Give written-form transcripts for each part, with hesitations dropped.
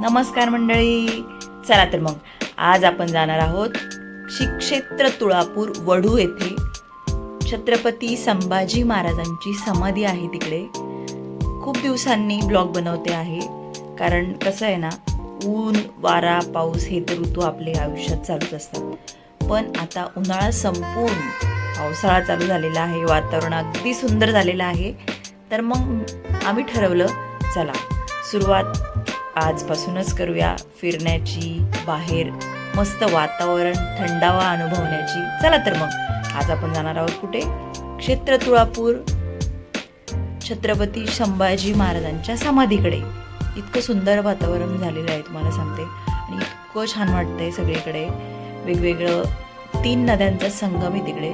नमस्कार मंडळी, चला तर मग आज आपण जाणार आहोत श्री क्षेत्र तुळापूर वढू येथे छत्रपती संभाजी महाराजांची समाधी आहे तिकडे. खूप दिवसांनी ब्लॉग बनवते आहे, कारण कसं आहे ना, ऊन वारा पाऊस हे तर ऋतू आपल्या आयुष्यात चालूच असतात. पण आता उन्हाळा संपून पावसाळा चालू झालेला आहे, वातावरण अगदी सुंदर झालेलं आहे. तर मग आम्ही ठरवलं, चला सुरुवात आजपासूनच करूया फिरण्याची, बाहेर मस्त वातावरण थंडावा अनुभवण्याची. चला तर मग आज आपण जाणार आहोत कुठे? क्षेत्र तुळापूर छत्रपती संभाजी महाराजांच्या समाधीकडे. इतकं सुंदर वातावरण झालेलं आहे तुम्हाला सांगते, आणि इतकं छान वाटतंय सगळीकडे. वेगवेगळं 3 नद्यांचा संगम आहे तिकडे,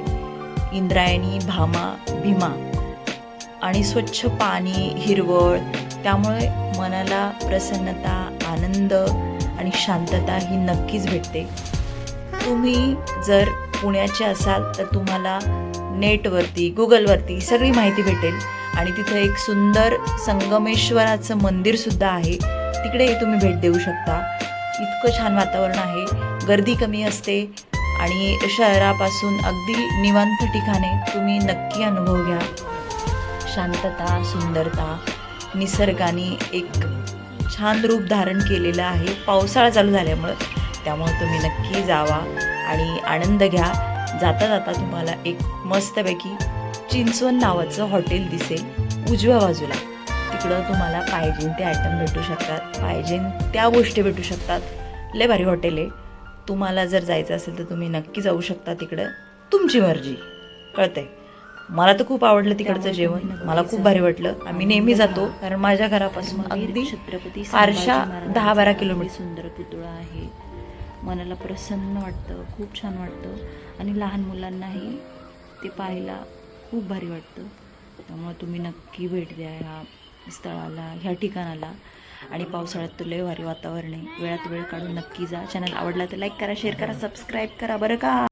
इंद्रायणी, भामा, भीमा, आणि स्वच्छ पाणी, हिरवळ. त्यामुळे मनाला प्रसन्नता, आनंद आणि शांतता ही नक्कीच भेटते. तुम्ही जर पुण्याचे असाल तर तुम्हाला नेटवरती, गुगलवरती सगळी माहिती भेटेल. आणि तिथं एक सुंदर संगमेश्वराचं मंदिरसुद्धा आहे, तिकडेही तुम्ही भेट देऊ शकता. इतकं छान वातावरण आहे, गर्दी कमी असते आणि शहरापासून अगदी निवांत ठिकाणे तुम्ही नक्की अनुभव घ्या. शांतता, सुंदरता, निसर्गाने एक छान रूप धारण केलेलं आहे पावसाळा चालू झाल्यामुळं. त्यामुळे तुम्ही नक्की जावा आणि आनंद घ्या. जाता जाता तुम्हाला एक मस्तपैकी चिंचवण नावाचं हॉटेल दिसेल उजव्या बाजूला. तिकडं तुम्हाला पाहिजे ते आयटम भेटू शकतात, पाहिजे त्या गोष्टी भेटू शकतात. लय भारी हॉटेल आहे. तुम्हाला जर जायचं असेल तर तुम्ही नक्की जाऊ शकता तिकडं, तुमची मर्जी. कळतंय? मला तर खूप आवडलं तिकडचं जेवण, मला खूप भारी वाटलं. आम्ही नेहमी जातो, कारण माझ्या घरापासून अगदी छत्रपती फारशा 10-12 किलोमीटर. सुंदर पुतळा आहे, मनाला प्रसन्न वाटतं, खूप छान वाटतं, आणि लहान मुलांनाही ते पाहायला खूप भारी वाटतं. त्यामुळे तुम्ही नक्की भेट द्या ह्या स्थळाला, ह्या ठिकाणाला. आणि पावसाळ्यात तर लय भारी वातावरण आहे. वेळात वेळ काढून नक्की जा. चॅनल आवडला तर लाईक करा, शेअर करा, सबस्क्राईब करा बरं का.